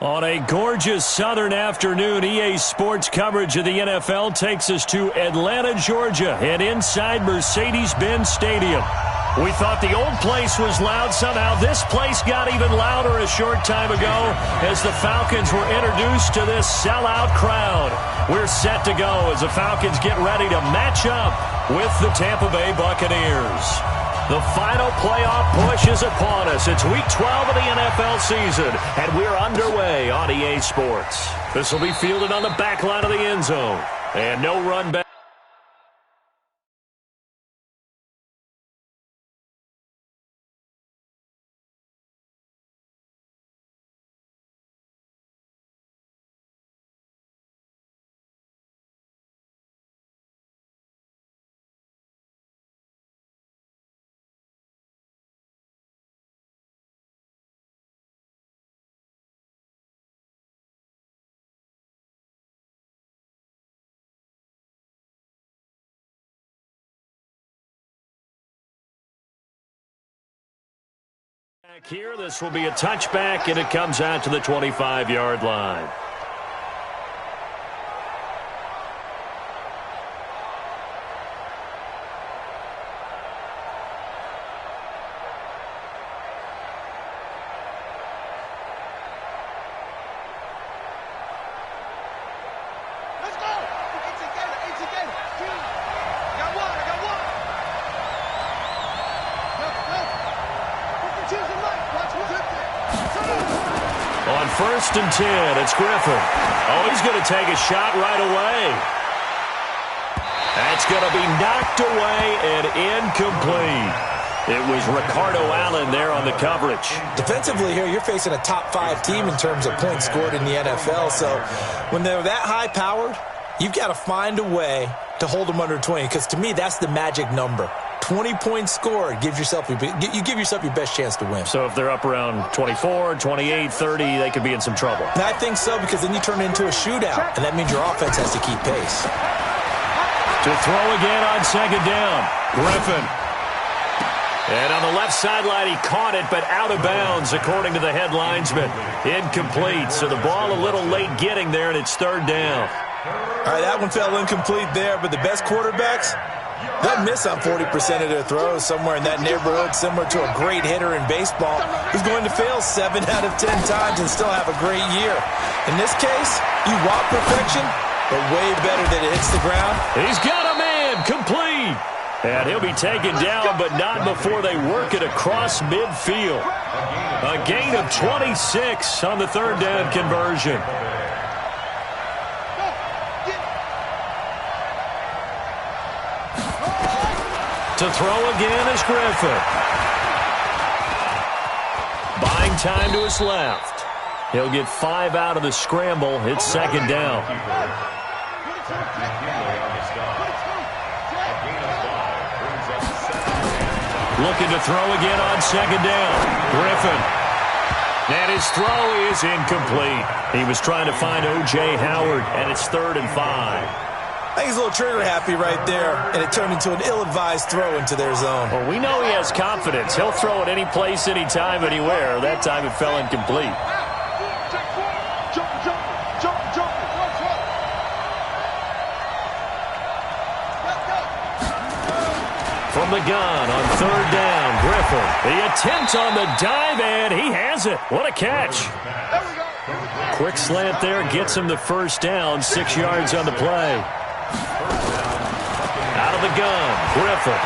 On a gorgeous southern afternoon, EA Sports coverage of the NFL takes us to Atlanta, Georgia, and inside Mercedes-Benz Stadium. We thought the old place was loud. Somehow this place got even louder a short time ago as the Falcons were introduced to this sellout crowd. We're set to go as the Falcons get ready to match up with the Tampa Bay Buccaneers. The final playoff push is upon us. It's Week 12 of the NFL season, and we're underway on EA Sports. This will be fielded on the back line of the end zone, and no run back. Here, this will be a touchback, and it comes out to the 25-yard line. Let's go! Eight together. I got one. On 1st and 10, it's Griffin. Oh, he's going to take a shot right away. That's going to be knocked away and incomplete. It was Ricardo Allen there on the coverage. Defensively here, you're facing a top-5 team in terms of points scored in the NFL. So when they're that high-powered, you've got to find a way to hold them under 20, because to me, that's the magic number. 20 points scored, you give yourself your best chance to win. So if they're up around 24, 28, 30, they could be in some trouble. And I think so, because then you turn it into a shootout, and that means your offense has to keep pace. To throw again on 2nd down, Griffin. And on the left sideline, he caught it, but out of bounds, according to the head linesman. Incomplete, so the ball a little late getting there, and it's 3rd down. All right, that one fell incomplete there, but the best quarterbacks, they'll miss on 40% of their throws, somewhere in that neighborhood, similar to a great hitter in baseball who's going to fail 7 out of 10 times and still have a great year. In this case, you want perfection, but way better that it hits the ground. He's got a man, complete. And he'll be taken down, but not before they work it across midfield. A gain of 26 on the 3rd down conversion. To throw again is Griffin. Buying time to his left. He'll get 5 out of the scramble. It's 2nd down. Looking to throw again on 2nd down. Griffin. And his throw is incomplete. He was trying to find O.J. Howard, and it's 3rd and 5. I think he's a little trigger-happy right there, and it turned into an ill-advised throw into their zone. Well, we know he has confidence. He'll throw it any place, anytime, anywhere. That time it fell incomplete. From the gun on 3rd down, Griffin. The attempt on the dive, and he has it. What a catch. Quick slant there gets him the 1st down, 6 yards on the play. Out of the gun, Griffin.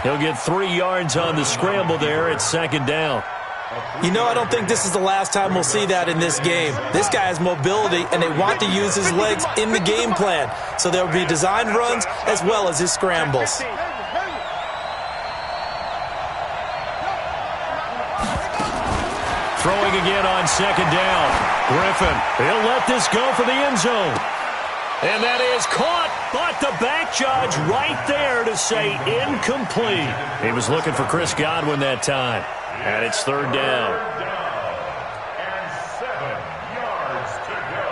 He'll get 3 yards on the scramble there at 2nd down. You know, I don't think this is the last time we'll see that in this game. This guy has mobility, and they want to use his legs in the game plan. So there will be designed runs as well as his scrambles. Throwing again on 2nd down. Griffin, he'll let this go for the end zone. And that is caught, but the back judge right there to say incomplete. He was looking for Chris Godwin that time. And it's 3rd down. And 7 yards to go.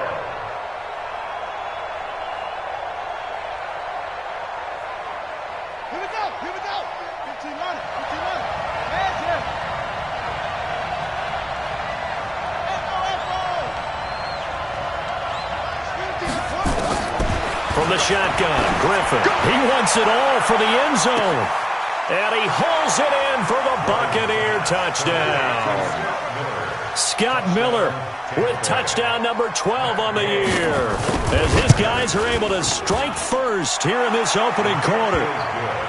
Here we go. 15 on it. Hands here. From the shotgun, Griffin. He wants it all for the end zone. And he hauls it in for the Buccaneer touchdown. Scott Miller with touchdown number 12 on the year, as his guys are able to strike first here in this opening quarter.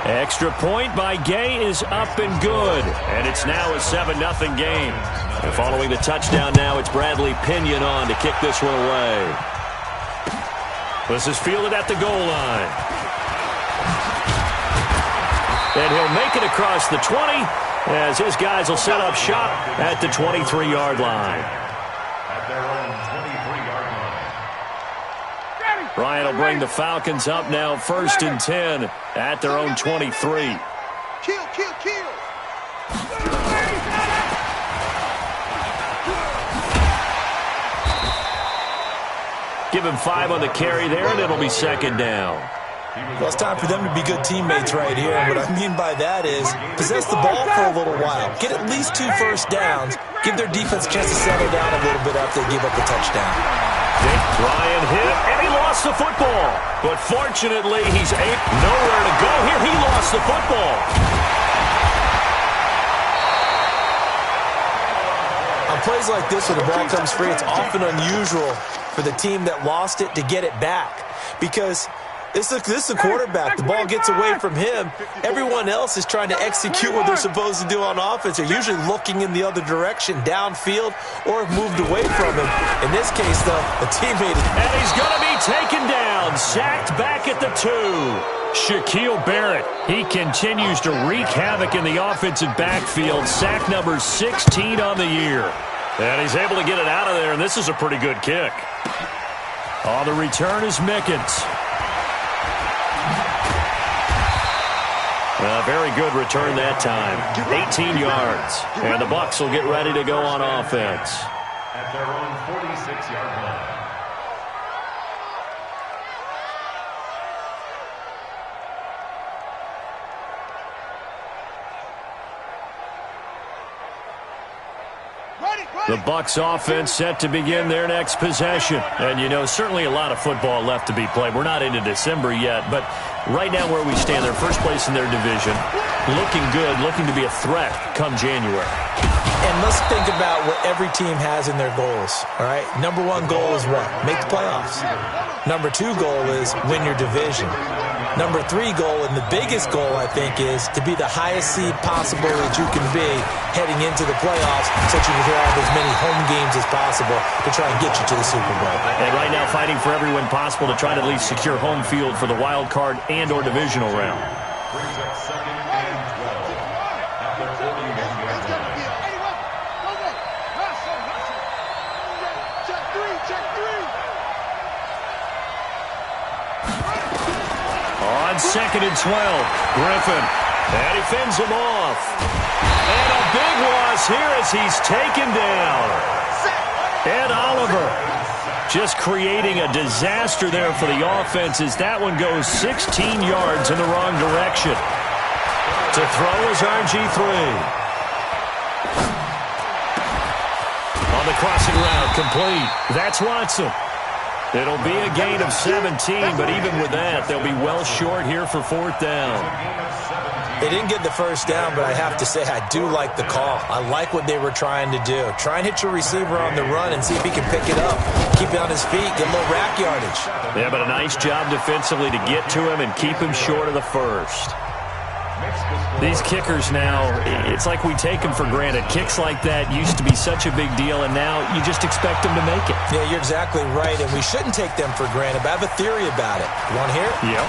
Extra point by Gay is up and good, and it's now a 7-0 game. And following the touchdown now, it's Bradley Pinion on to kick this one away. This is fielded at the goal line. And he'll make it across the 20, as his guys will set up shop at the 23-yard line. At their own 23-yard line. Ryan will bring the Falcons up now 1st and 10 at their own 23. Kill, kill, kill. Give him 5 on the carry there, and it'll be 2nd down. Well, it's time for them to be good teammates right here. And what I mean by that is possess the ball for a little while. Get at least 2 first downs. Give their defense a chance to settle down a little bit after they give up the touchdown. Ryan hit, and he lost the football. But fortunately, he's nowhere to go here. He lost the football. On plays like this, when the ball comes free, it's often unusual for the team that lost it to get it back. Because this is a quarterback. The ball gets away from him. Everyone else is trying to execute what they're supposed to do on offense. They're usually looking in the other direction, downfield, or have moved away from him. In this case, though, a teammate is... And he's going to be taken down, sacked back at the 2. Shaquille Barrett, he continues to wreak havoc in the offensive backfield. Sack number 16 on the year. And he's able to get it out of there, and this is a pretty good kick. On the return is Mickens. A very good return that time. 18 yards. And the Bucs will get ready to go on offense. At their own 46-yard line. The Bucs offense set to begin their next possession. And, you know, certainly a lot of football left to be played. We're not into December yet, but right now where we stand, they're first place in their division. Looking good, looking to be a threat come January. And let's think about what every team has in their goals, all right? Number 1 goal is what? Make the playoffs. Number 2 goal is win your division. Number 3 goal, and the biggest goal, I think, is to be the highest seed possible that you can be heading into the playoffs so that you can have as many home games as possible to try and get you to the Super Bowl. And right now fighting for every win possible to try to at least secure home field for the wild card and or divisional round. Brings up 2nd and 12. At their 41-yard line. On 2nd and 12, Griffin. And he fends him off. And a big loss here as he's taken down. Ed Oliver just creating a disaster there for the offense as that one goes 16 yards in the wrong direction. To throw is RG3. On the crossing route, complete. That's Watson. It'll be a gain of 17, but even with that, they'll be well short here for 4th down. They didn't get the first down, but I have to say I do like the call. I like what they were trying to do. Try and hit your receiver on the run and see if he can pick it up. Keep it on his feet, get a little rack yardage. Yeah, but a nice job defensively to get to him and keep him short of the first. These kickers now, it's like we take them for granted. Kicks like that used to be such a big deal, and now you just expect them to make it. Yeah, you're exactly right, and we shouldn't take them for granted, but I have a theory about it. You want to hear it? Yep.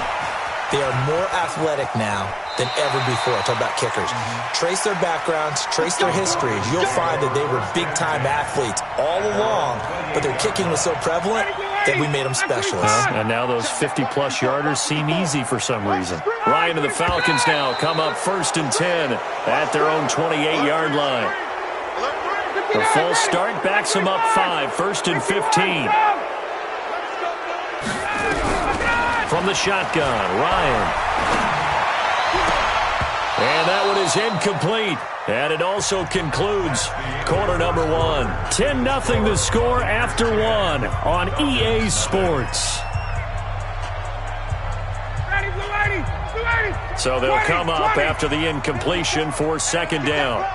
They are more athletic now than ever before. Talk about kickers. Trace their backgrounds, trace their histories. You'll find that they were big-time athletes all along, but their kicking was so prevalent that we made them specialists. And now those 50-plus yarders seem easy for some reason. Ryan and the Falcons now come up 1st and 10 at their own 28-yard line. The false start backs them up 5, 1st and 15. From the shotgun, Ryan. And that one is incomplete. And it also concludes quarter number 1. 10-0 the score after 1 on EA Sports. So they'll come up after the incompletion for second down.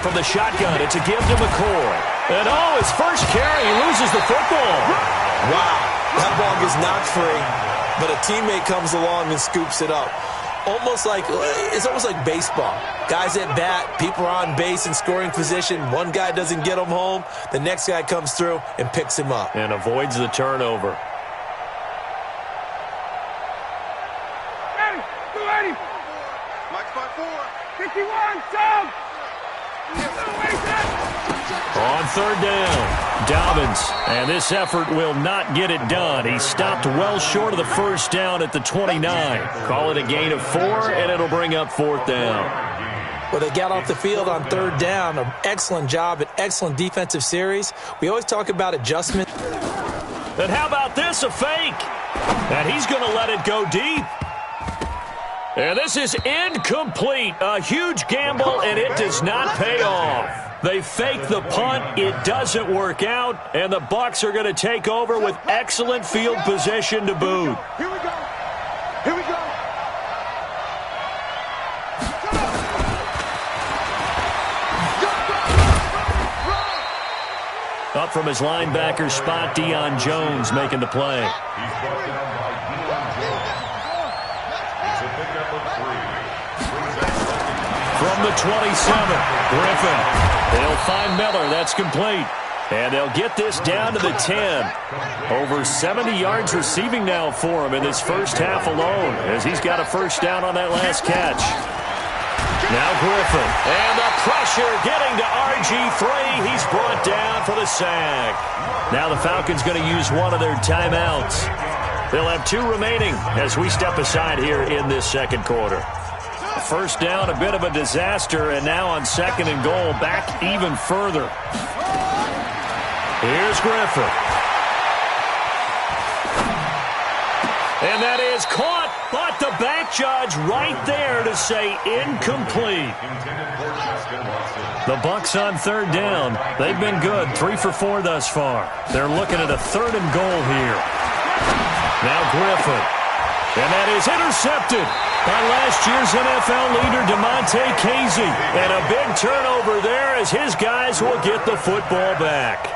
From the shotgun, it's a give to McCoy. And his first carry, he loses the football. Wow, that ball gets knocked free, but a teammate comes along and scoops it up. It's almost like baseball. Guys at bat, people are on base in scoring position. One guy doesn't get him home. The next guy comes through and picks him up. And avoids the turnover. Mike 5-4. 51, Tom! On third down, Dobbins. And this effort will not get it done. He stopped well short of the first down at the 29. Call it a gain of 4, and it'll bring up fourth down. Well, they got off the field on third down. An excellent job, an excellent defensive series. We always talk about adjustment. And how about this, a fake? And he's going to let it go deep. And this is incomplete. A huge gamble, and it does not pay off. They fake the punt. It doesn't work out, and the Bucs are going to take over with excellent field position to boot. Here we go. Here we go. Up from his linebacker spot, Deion Jones making the play. He's brought down by Deion Jones. It's a pickup of 3. From the 27, Griffin. They'll find Miller. That's complete. And they'll get this down to the 10. Over 70 yards receiving now for him in this first half alone, as he's got a first down on that last catch. Now Griffin. And the pressure getting to RG3. He's brought down for the sack. Now the Falcons going to use one of their timeouts. They'll have 2 remaining as we step aside here in this second quarter. First down, a bit of a disaster, and now on second and goal, back even further. Here's Griffin. And that is caught, but the back judge right there to say incomplete. The Bucs on third down. They've been good, 3 for 4 thus far. They're looking at a third and goal here. Now Griffin. And that is intercepted by last year's NFL leader, DeMonte Casey. And a big turnover there as his guys will get the football back.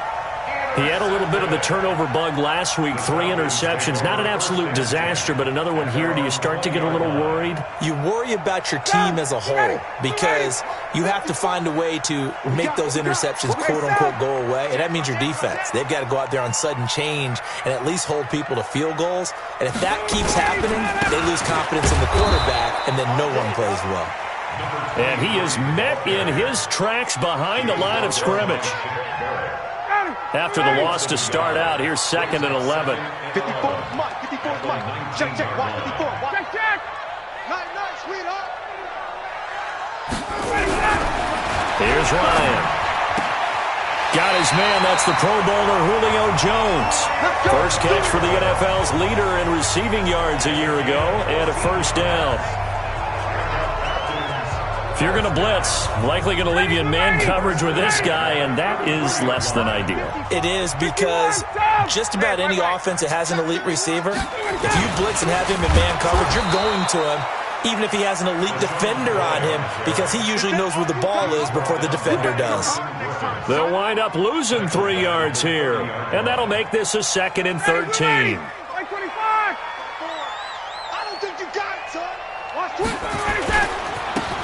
He had a little bit of the turnover bug last week, 3 interceptions. Not an absolute disaster, but another one here. Do you start to get a little worried? You worry about your team as a whole because you have to find a way to make those interceptions, quote-unquote, go away, and that means your defense. They've got to go out there on sudden change and at least hold people to field goals. And if that keeps happening, they lose confidence in the quarterback, and then no one plays well. And he is met in his tracks behind the line of scrimmage. After the loss to start out, here's second and 11. 54, Mike. 54, Mike. Check, check, watch 54. Watch. Check, check! Night, night, sweetheart. Here's Ryan. Got his man. That's the Pro Bowler Julio Jones. First catch for the NFL's leader in receiving yards a year ago, and a first down. If you're going to blitz, likely going to leave you in man coverage with this guy, and that is less than ideal. It is because just about any offense that has an elite receiver, if you blitz and have him in man coverage, you're going to him, even if he has an elite defender on him, because he usually knows where the ball is before the defender does. They'll wind up losing 3 yards here, and that'll make this a second and 13. Like 25! I don't think you got it, son. Watch 20!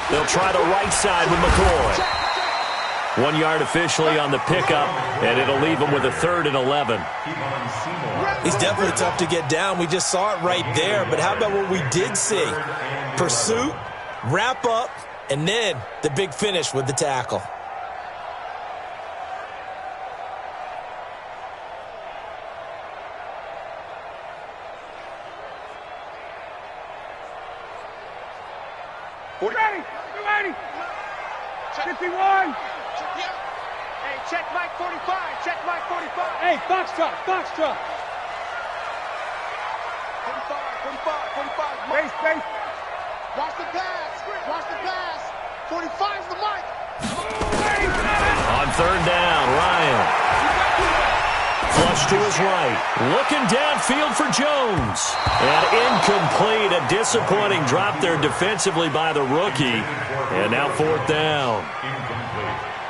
They'll try the right side with McCoy. 1 yard officially on the pickup, and it'll leave him with a third and 11. He's definitely tough to get down. We just saw it right there. But how about what we did see? Pursuit, wrap up, and then the big finish with the tackle. Ready! 51! Hey, check Mike 45. Check Mike 45. Hey, box truck! 45, 45. Base, base! Watch the pass. Watch the pass. 45's the Mike. On third down, Ryan. Flush to his right. Looking downfield for Jones. And incomplete. A disappointing drop there defensively by the rookie. And now 4th down.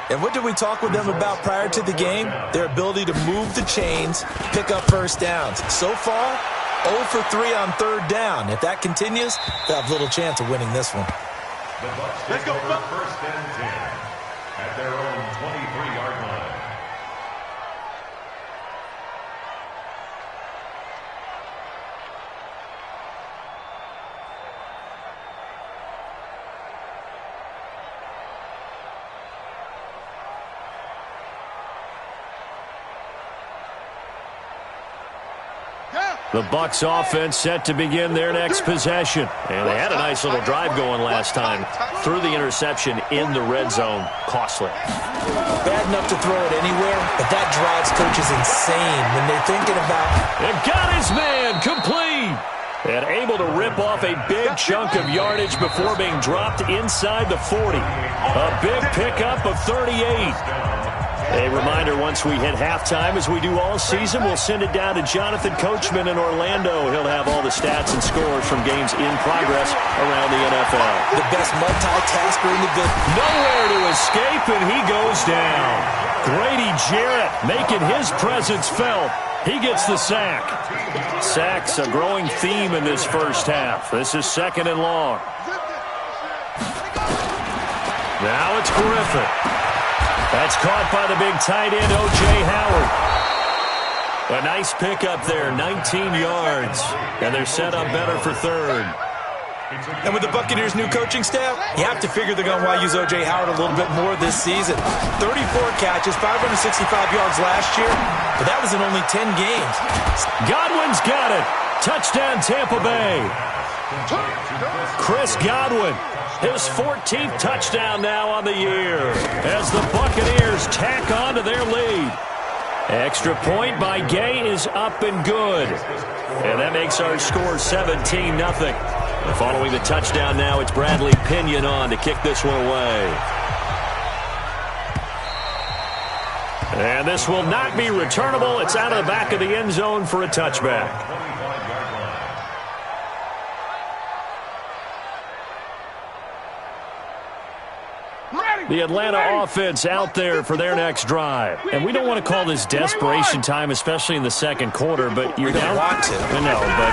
And what did we talk with them about prior to the game? Their ability to move the chains, pick up first downs. So far, 0 for 3 on 3rd down. If that continues, they'll have little chance of winning this one. The Bucs take over 1st and 10 at their own 23-yard line. The Bucs offense set to begin their next possession. And they had a nice little drive going last time. Threw the interception in the red zone. Costly. Bad enough to throw it anywhere, but that drives coaches insane when they're thinking about... And got his man complete. And able to rip off a big chunk of yardage before being dropped inside the 40. A big pickup of 38. A reminder, once we hit halftime, as we do all season, we'll send it down to Jonathan Coachman in Orlando. He'll have all the stats and scores from games in progress around the NFL. The best multitasker in the business. Nowhere to escape, and he goes down. Grady Jarrett making his presence felt. He gets the sack. Sacks a growing theme in this first half. This is 2nd and long. Now it's Griffin. That's caught by the big tight end, O.J. Howard. A nice pickup there, 19 yards. And they're set up better for 3rd. And with the Buccaneers' new coaching staff, you have to figure they're going to want to use O.J. Howard a little bit more this season. 34 catches, 565 yards last year, but that was in only 10 games. Godwin's got it. Touchdown, Tampa Bay. Chris Godwin. His 14th touchdown now on the year as the Buccaneers tack on to their lead. Extra point by Gay is up and good. And that makes our score 17-0. Following the touchdown now, it's Bradley Pinion on to kick this one away. And this will not be returnable. It's out of the back of the end zone for a touchback. The Atlanta offense out there for their next drive. And we don't want to call this desperation time, especially in the second quarter, but you're down. Want to. I know, but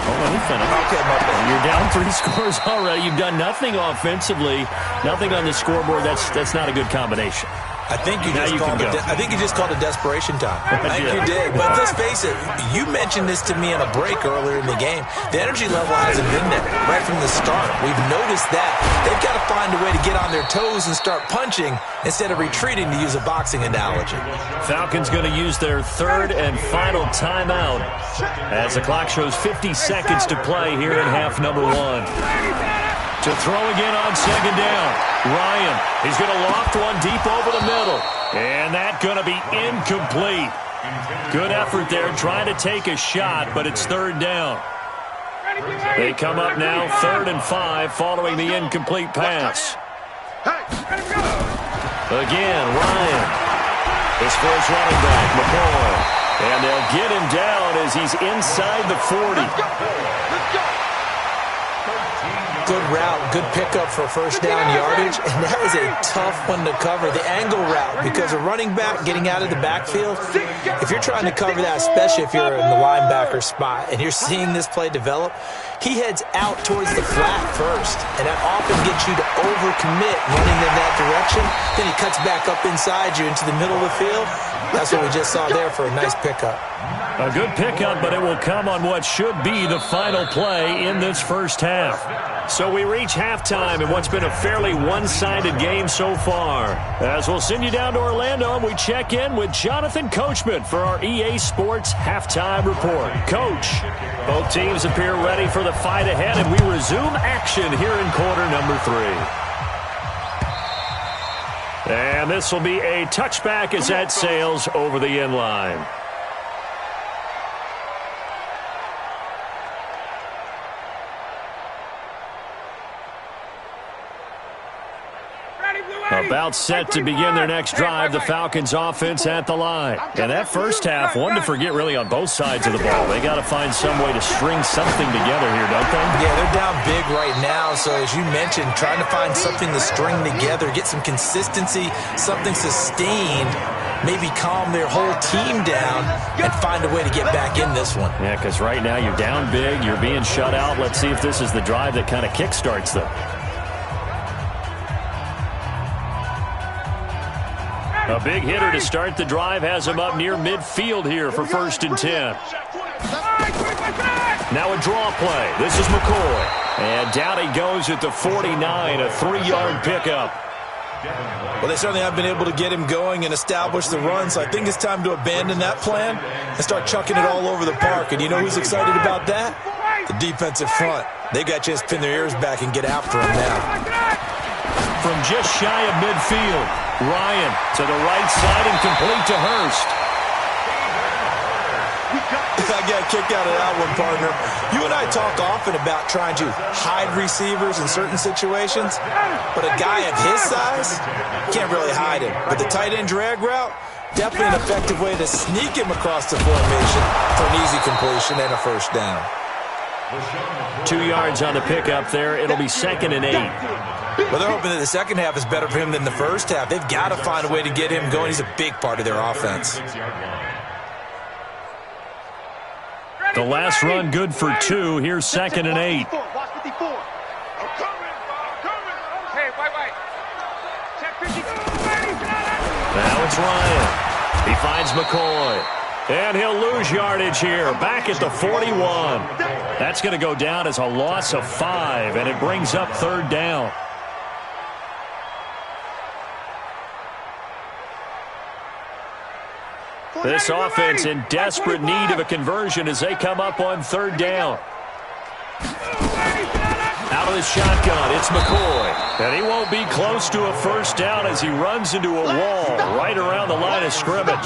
hold on, you finish. Okay, my bad. You're down 3 scores already. You've done nothing offensively, nothing on the scoreboard. That's not a good combination. I think you just called it desperation time. I think you did. But let's face it, you mentioned this to me in a break earlier in the game. The energy level hasn't been there right from the start. We've noticed that. They've got to find a way to get on their toes and start punching instead of retreating, to use a boxing analogy. Falcons going to use their 3rd and final timeout as the clock shows 50 seconds to play here in half number 1. To throw again on 2nd down. Ryan, he's going to loft one deep over the middle. And that's going to be incomplete. Good effort there, trying to take a shot, but it's 3rd down. They come up now 3rd and 5 following the incomplete pass. Again, Ryan. His first running back, McCoy. And they'll get him down as he's inside the 40. Good route, good pickup for first down yardage, and that was a tough one to cover, the angle route, because a running back getting out of the backfield, if you're trying to cover that, especially if you're in the linebacker spot and you're seeing this play develop, he heads out towards the flat first, and that often gets you to overcommit running in that direction. Then he cuts back up inside you into the middle of the field. That's what we just saw there for a nice pickup. A good pickup, but it will come on what should be the final play in this first half. So we reach halftime in what's been a fairly one-sided game so far. As we'll send you down to Orlando, and we check in with Jonathan Coachman for our EA Sports Halftime Report. Coach, both teams appear ready for the fight ahead, and we resume action here in quarter number 3. And this will be a touchback as that sails over the end line. A About set to begin their next drive, the Falcons offense at the line. And that first half, one to forget really on both sides of the ball. They got to find some way to string something together here, don't they? Yeah, they're down big right now. So as you mentioned, trying to find something to string together, get some consistency, something sustained, maybe calm their whole team down and find a way to get back in this one. Yeah, because right now you're down big, you're being shut out. Let's see if this is the drive that kind of kickstarts them. A big hitter to start the drive has him up near midfield here for 1st and 10. Now a draw play. This is McCoy. And down he goes at the 49, a 3-yard pickup. Well, they certainly have been able to get him going and establish the run, so I think it's time to abandon that plan and start chucking it all over the park. And you know who's excited about that? The defensive front. They got a chance to pin their ears back and get after him now. From just shy of midfield, Ryan to the right side and complete to Hurst. I got a kick out of that one, partner. You and I talk often about trying to hide receivers in certain situations, but a guy of his size can't really hide him. But the tight end drag route, definitely an effective way to sneak him across the formation for an easy completion and a 1st down. 2 yards on the pickup there. It'll be 2nd and 8. Well, they're hoping that the second half is better for him than the first half. They've got to find a way to get him going. He's a big part of their offense. The last run good for 2. Here's 2nd and 8. Now it's Ryan. He finds McCoy. And he'll lose yardage here. Back at the 41. That's going to go down as a loss of 5, and it brings up 3rd down. This offense in desperate need of a conversion as they come up on 3rd down. Out of the shotgun, it's McCoy. And he won't be close to a 1st down as he runs into a wall right around the line of scrimmage.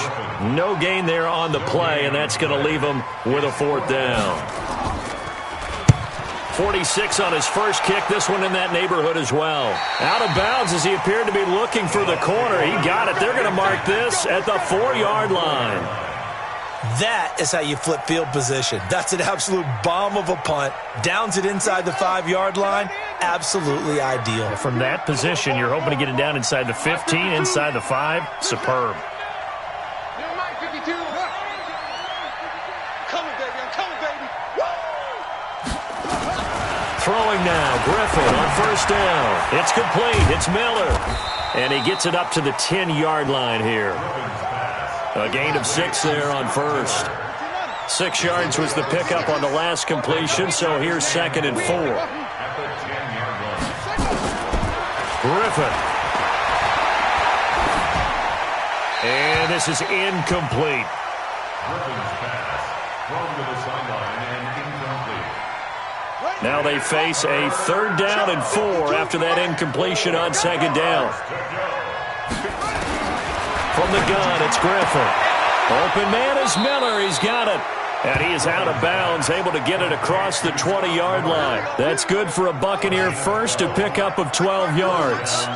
No gain there on the play, and that's going to leave him with a 4th down. 46 on his first kick, this one in that neighborhood as well. Out of bounds as he appeared to be looking for the corner. He got it. They're going to mark this at the 4-yard line. That is how you flip field position. That's an absolute bomb of a punt. Downs it inside the 5-yard line. Absolutely ideal. From that position, you're hoping to get it down inside the 15, inside the 5. Superb. Throwing now, Griffin on 1st down. It's complete. It's Miller. And he gets it up to the 10-yard line here. A gain of 6 there on 1st. 6 yards was the pickup on the last completion, so here's 2nd and 4. Griffin. And this is incomplete. Griffin's pass thrown to the sideline and incomplete. Now they face a 3rd down and 4 after that incompletion on 2nd down. From the gun, it's Griffin. Open man is Miller. He's got it. And he is out of bounds, able to get it across the 20-yard line. That's good for a Buccaneer first, a pickup of 12 yards.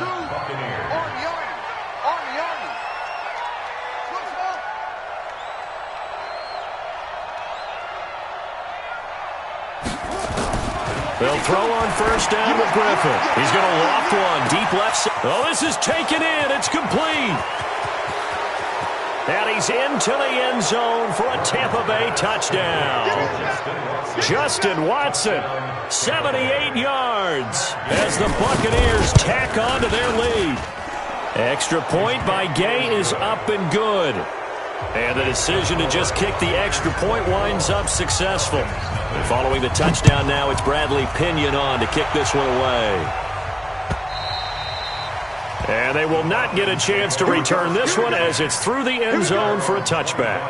They'll throw on 1st down with Griffin. He's going to loft one. Deep left side. Oh, this is taken in. It's complete. And he's into the end zone for a Tampa Bay touchdown. Justin Watson, 78 yards as the Buccaneers tack on to their lead. Extra point by Gay is up and good. And the decision to just kick the extra point winds up successful. And following the touchdown now, it's Bradley Pinion on to kick this one away. And they will not get a chance to return this one as it's through the end zone for a touchback.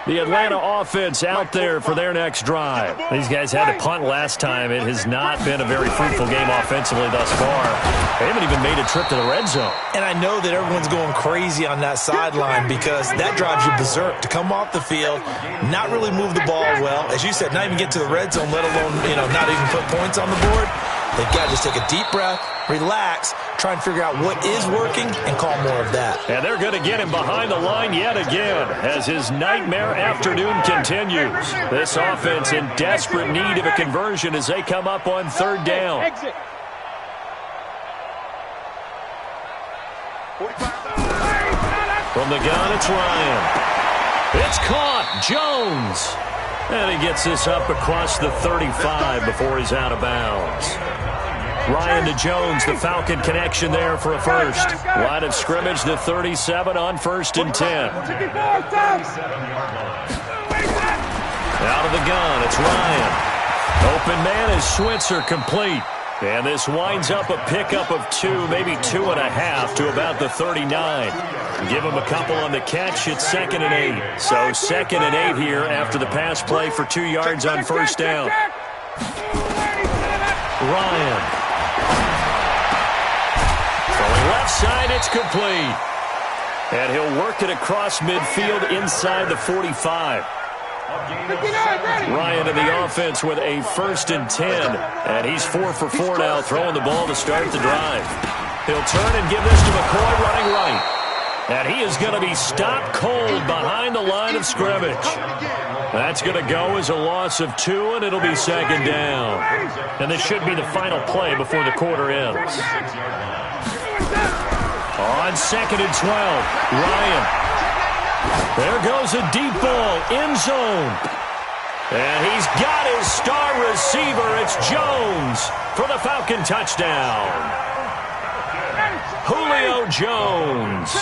The Atlanta offense out there for their next drive. These guys had to punt last time. It has not been a very fruitful game offensively thus far. They haven't even made a trip to the red zone. And I know that everyone's going crazy on that sideline because that drives you berserk to come off the field, not really move the ball well. As you said, not even get to the red zone, let alone, not even put points on the board. They've got to just take a deep breath, relax, try and figure out what is working, and call more of that. And they're going to get him behind the line yet again as his nightmare afternoon continues. This offense in desperate need of a conversion as they come up on third down. Exit. From the gun, it's Ryan. It's caught. Jones. And he gets this up across the 35 before he's out of bounds. Ryan to Jones, the Falcon connection there for a first. Line of scrimmage, the 37 on 1st and 10. Out of the gun, it's Ryan. Open man is Switzer, complete. And this winds up a pickup of 2, maybe 2.5 to about the 39. Give him a couple on the catch. It's 2nd and 8. So 2nd and 8 here after the pass play for 2 yards on first down. Ryan. Throwing left side, it's complete. And he'll work it across midfield inside the 45. Ryan in the offense with a 1st and 10. And he's 4 for 4 now, throwing the ball to start the drive. He'll turn and give this to McCoy running right. And he is going to be stopped cold behind the line of scrimmage. That's going to go as a loss of 2, and it'll be 2nd down. And this should be the final play before the quarter ends. On 2nd and 12, Ryan. There goes a deep ball, end zone. And he's got his star receiver. It's Jones for the Falcon touchdown. Julio Jones,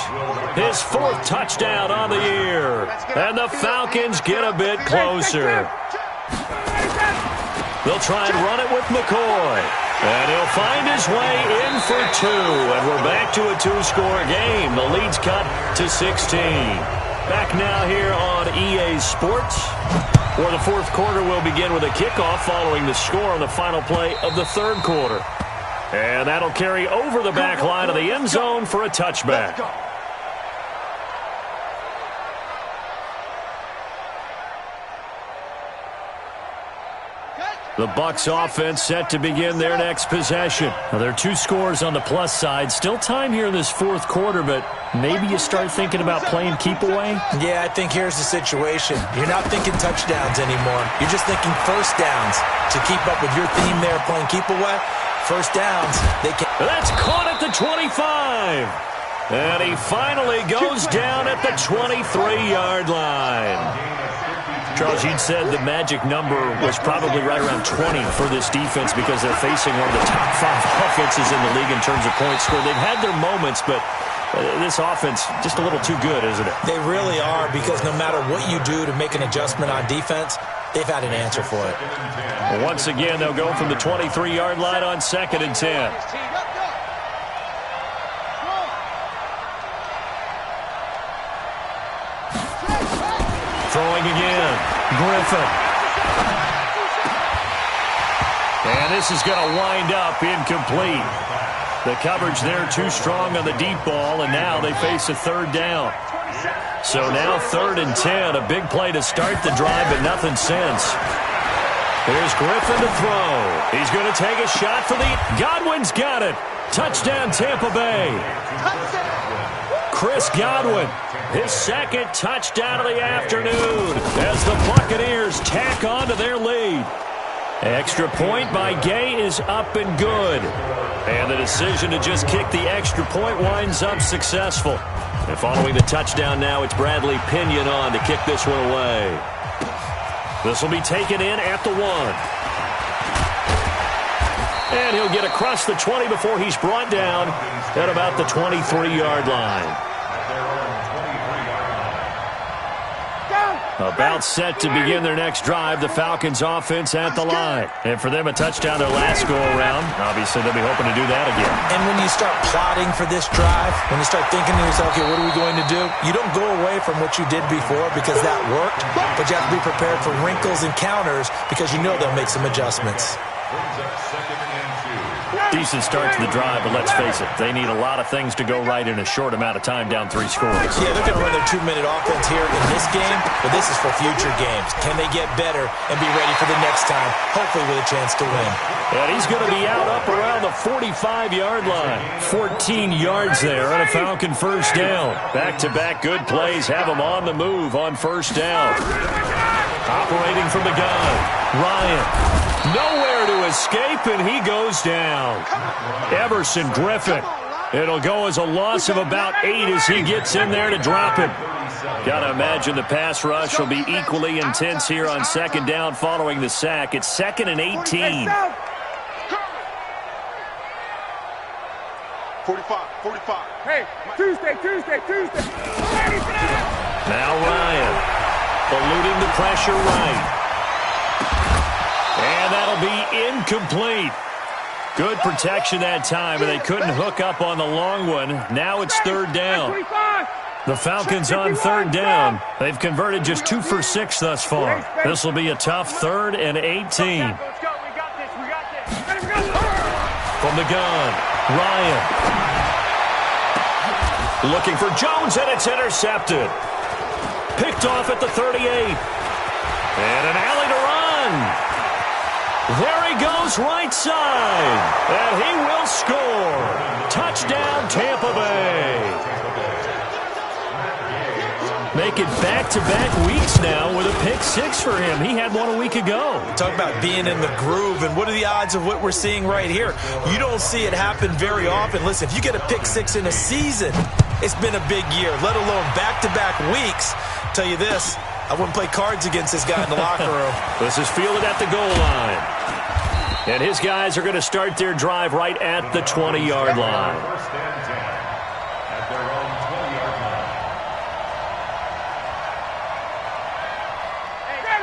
his 4th touchdown on the year. And the Falcons get a bit closer. They'll try and run it with McCoy. And he'll find his way in for 2. And we're back to a 2-score game. The lead's cut to 16. Back now here on EA Sports, where the 4th quarter will begin with a kickoff following the score on the final play of the 3rd quarter. And that'll carry over the back line of the end zone for a touchback. The Bucs offense set to begin their next possession. Now, there are 2 scores on the plus side. Still time here in this 4th quarter, but maybe you start thinking about playing keep away? Yeah, I think here's the situation. You're not thinking touchdowns anymore. You're just thinking first downs. To keep up with your theme there, playing keep away, first downs, they can. That's caught at the 25. And he finally goes down at the 23-yard line. Charles, you'd said the magic number was probably right around 20 for this defense because they're facing one of the top 5 offenses in the league in terms of points scored. They've had their moments, but this offense just a little too good, isn't it? They really are, because no matter what you do to make an adjustment on defense, they've had an answer for it. Well, once again, they'll go from the 23-yard line on 2nd and 10. Throwing again, Griffin. And this is going to wind up incomplete. The coverage there too strong on the deep ball, and now they face a 3rd down. So now 3rd and 10, a big play to start the drive, but nothing since. Here's Griffin to throw. He's going to take a shot for the... Godwin's got it. Touchdown, Tampa Bay. Chris Godwin, his 2nd touchdown of the afternoon as the Buccaneers tack on to their lead. Extra point by Gay is up and good. And the decision to just kick the extra point winds up successful. And following the touchdown now, it's Bradley Pinion on to kick this one away. This will be taken in at the 1. And he'll get across the 20 before he's brought down at about the 23-yard line. About set to begin their next drive, the Falcons offense at the line. And for them, a touchdown their last go-around. Obviously, they'll be hoping to do that again. And when you start plotting for this drive, when you start thinking to yourself, okay, what are we going to do? You don't go away from what you did before because that worked, but you have to be prepared for wrinkles and counters because you know they'll make some adjustments. Brings up 2nd and 2. Decent start to the drive, but let's face it, they need a lot of things to go right in a short amount of time down 3 scores. Yeah, they're going to run their 2-minute offense here in this game, but this is for future games. Can they get better and be ready for the next time, hopefully with a chance to win? And he's going to be out up around the 45-yard line. 14 yards there on a Falcon first down. Back-to-back good plays have him on the move on first down. Operating from the gun, Ryan. Nowhere to escape, and he goes down. Everson Griffin. It'll go as a loss of about 8 as he gets in there to drop him. Got to imagine the pass rush will be equally intense here on second down following the sack. It's 2nd and 18. 45. Hey, Tuesday. Now Ryan. Eluding the pressure right. And that'll be incomplete. Good protection that time, and they couldn't hook up on the long one. Now it's 3rd down. The Falcons on 3rd down. They've converted just 2 for 6 thus far. This will be a tough 3rd and 18. Let's go. We got this. From the gun, Ryan. Looking for Jones, and it's intercepted. Picked off at the 38. And an alley to run. There he goes right side. And he will score. Touchdown, Tampa Bay. Make it back-to-back weeks now with a pick 6 for him. He had one a week ago. Talk about being in the groove, and what are the odds of what we're seeing right here? You don't see it happen very often. Listen, if you get a pick 6 in a season, it's been a big year, let alone back-to-back weeks. I'll tell you this, I wouldn't play cards against this guy in the locker room. This is fielded at the goal line. And his guys are going to start their drive right at the 20-yard line. First and 10 at their own 20-yard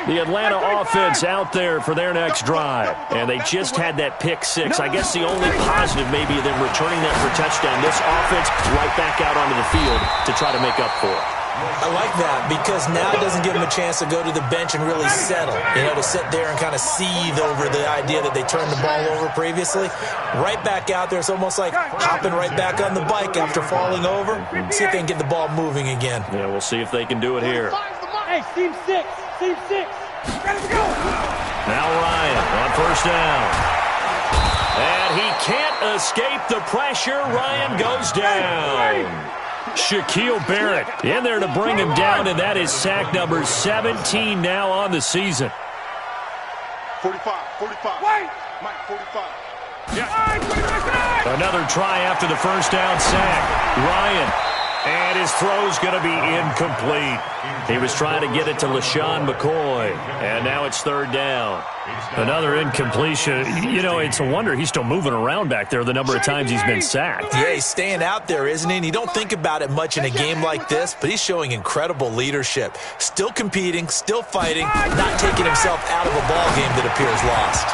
line. The Atlanta offense out there for their next drive. And they just had that pick 6. I guess the only positive maybe them returning that for a touchdown. This offense right back out onto the field to try to make up for it. I like that because now it doesn't give them a chance to go to the bench and really settle. To sit there and kind of seethe over the idea that they turned the ball over previously. Right back out there, it's almost like hopping right back on the bike after falling over. See if they can get the ball moving again. Yeah, we'll see if they can do it here. Hey, team 6. Ready to go. Now Ryan on first down. And he can't escape the pressure. Ryan goes down. Shaquille Barrett in there to bring him down, and that is sack number 17 now on the season. 45. Wait. Mike, 45. Another try after the first down sack. Ryan, and his throw's going to be incomplete. He was trying to get it to LaShawn McCoy, and now it's 3rd down. Another incompletion. It's a wonder he's still moving around back there the number of times he's been sacked. Yeah, he's staying out there, isn't he? And you don't think about it much in a game like this, but he's showing incredible leadership. Still competing, still fighting, not taking himself out of a ball game that appears lost.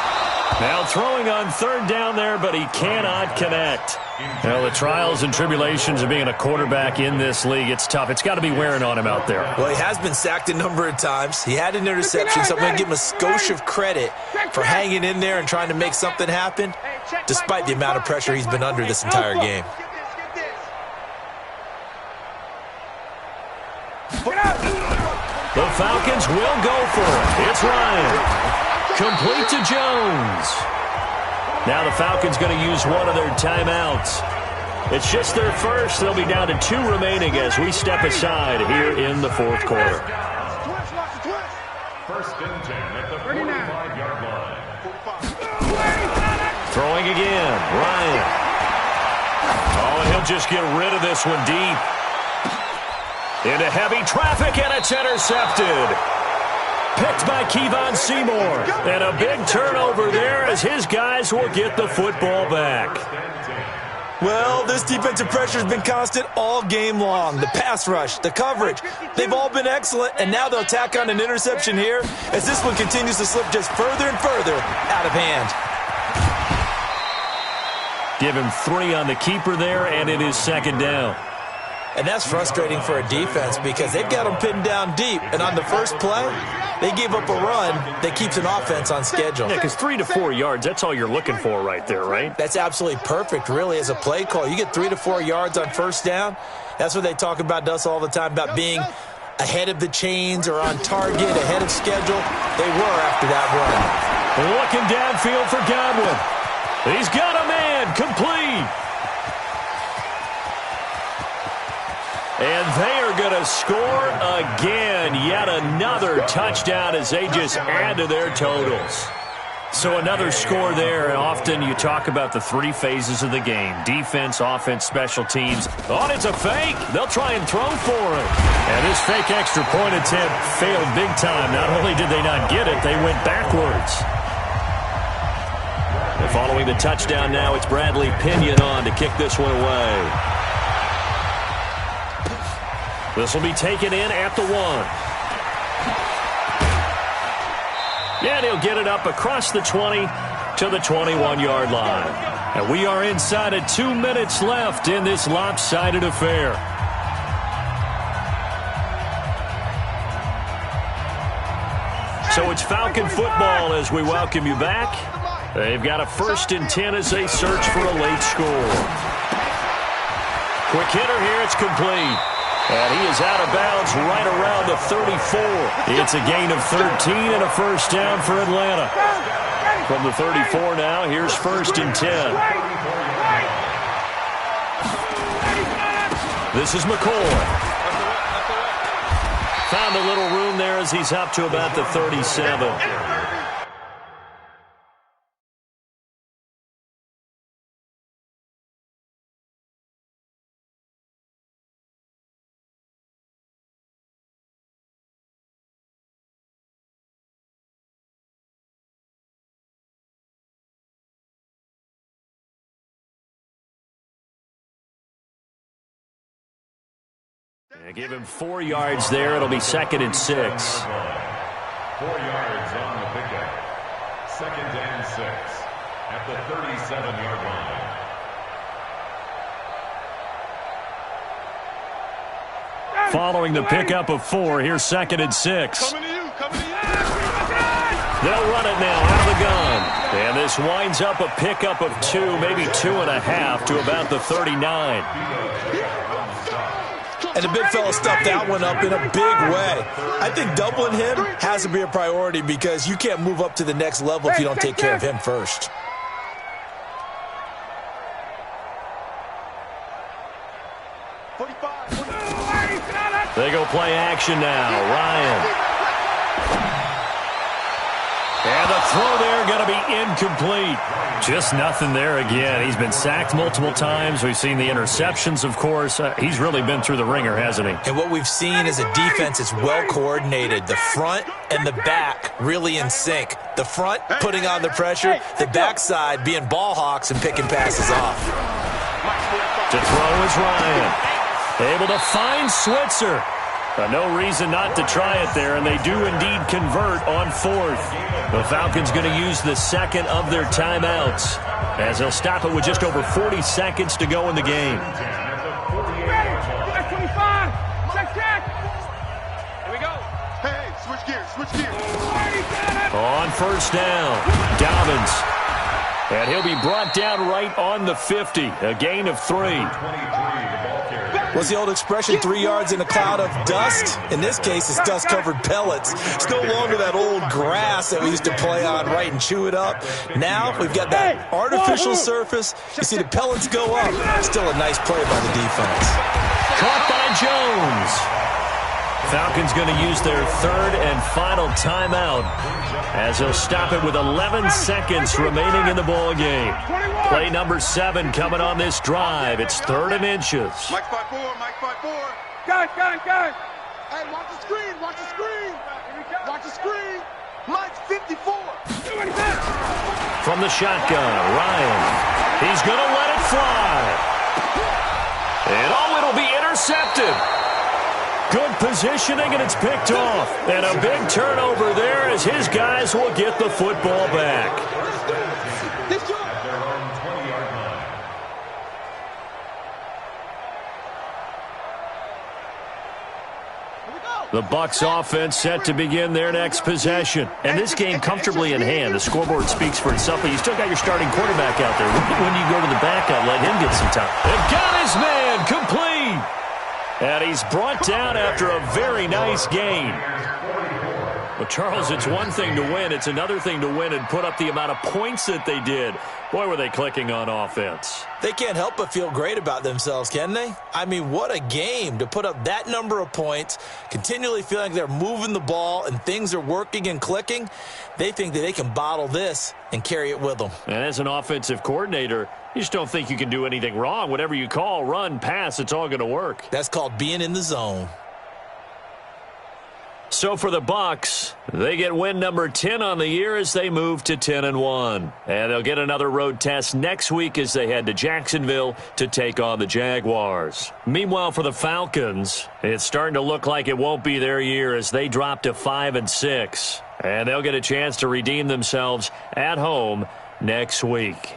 Now throwing on 3rd down there, but he cannot connect. Well, the trials and tribulations of being a quarterback in this league, it's tough. It's got to be wearing on him out there. Well, he has been sacked a number of times. He had an interception, so I'm going to give him a skosh of credit for hanging in there and trying to make something happen, despite the amount of pressure he's been under this entire game. The Falcons will go for it. It's Ryan. Complete to Jones. Now the Falcons going to use one of their timeouts. It's just their first. They'll be down to 2 remaining as we step aside here in the 4th quarter. First and 10 at the 45-yard line. Throwing again. Ryan. Oh, and he'll just get rid of this one deep. Into heavy traffic, and it's intercepted. Picked by Kevon Seymour. And a big turnover there as his guys will get the football back. Well, this defensive pressure has been constant all game long. The pass rush, the coverage, they've all been excellent, and now they'll tack on an interception here as this one continues to slip just further and further out of hand. Give him 3 on the keeper there, and it is 2nd down. And that's frustrating for a defense because they've got them pinned down deep. And on the first play, they gave up a run that keeps an offense on schedule. Yeah, because 3 to 4 yards, that's all you're looking for right there, right? That's absolutely perfect, really, as a play call. You get 3 to 4 yards on first down. That's what they talk about to us all the time, about being ahead of the chains or on target, ahead of schedule. They were after that run. Looking downfield for Godwin. He's got a man, complete. And they are going to score again. Yet another touchdown as they just add to their totals. So another score there. And often you talk about the 3 phases of the game. Defense, offense, special teams. Oh, it's a fake. They'll try and throw for it. And this fake extra point attempt failed big time. Not only did they not get it, they went backwards. And following the touchdown now, it's Bradley Pinion on to kick this one away. This will be taken in at the 1. And he'll get it up across the 20 to the 21-yard line. And we are inside of 2 minutes left in this lopsided affair. So it's Falcon football as we welcome you back. They've got a 1st and 10 as they search for a late score. Quick hitter here, it's complete. And he is out of bounds right around the 34. It's a gain of 13 and a first down for Atlanta. From the 34 now, here's 1st and 10. This is McCoy. Found a little room there as he's up to about the 37. Give him 4 yards there. It'll be 2nd and 6. 4 yards on the pickup. 2nd and 6 at the 37-yard line. Following the pickup of 4, here's 2nd and 6. They'll run it now out of the gun. And this winds up a pickup of 2, maybe 2.5 to about the 39. And the big fella stuffed that one up in a big way. I think doubling him has to be a priority because you can't move up to the next level if you don't take care of him first. They go play action now. Ryan. And the throw there going to be incomplete. Just nothing there again. He's been sacked multiple times. We've seen the interceptions, of course. He's really been through the ringer, hasn't he? And what we've seen is a defense that's well coordinated. The front and the back really in sync. The front putting on the pressure. The backside being ball hawks and picking passes off. To throw is Ryan. Able to find Switzer. No reason not to try it there, and they do indeed convert on 4th. The Falcons going to use the 2nd of their timeouts as they'll stop it with just over 40 seconds to go in the game. Switch gears. On 1st down, Dobbins. And he'll be brought down right on the 50, a gain of 3. What's the old expression, 3 yards in a cloud of dust? In this case, it's dust-covered pellets. It's no longer that old grass that we used to play on, right, and chew it up. Now we've got that artificial surface. You see the pellets go up. Still a nice play by the defense. Caught by Jones. Falcons going to use their 3rd and final timeout as they'll stop it with 11 seconds remaining in the ball game. Play number 7 coming on this drive. It's 3rd and inches. Mike 5-4. Go. Hey, watch the screen. Watch the screen. Mike's 54. From the shotgun, Ryan. He's going to let it fly. And it'll be intercepted. Good positioning, and it's picked off. And a big turnover there as his guys will get the football back. Their own 20-yard line. The Bucs offense set to begin their next possession. And this game comfortably in hand. The scoreboard speaks for itself, but you still got your starting quarterback out there. When you go to the backup, let him get some time. They've got his man complete. And he's brought down after a very nice game. Well, Charles, it's one thing to win. It's another thing to win and put up the amount of points that they did. Boy, were they clicking on offense. They can't help but feel great about themselves, can they? I mean, what a game to put up that number of points, continually feeling like they're moving the ball and things are working and clicking. They think that they can bottle this and carry it with them. And as an offensive coordinator, you just don't think you can do anything wrong. Whatever you call, run, pass, it's all going to work. That's called being in the zone. So for the Bucs, they get win number 10 on the year as they move to 10-1. And they'll get another road test next week as they head to Jacksonville to take on the Jaguars. Meanwhile, for the Falcons, it's starting to look like it won't be their year as they drop to 5-6. And they'll get a chance to redeem themselves at home next week.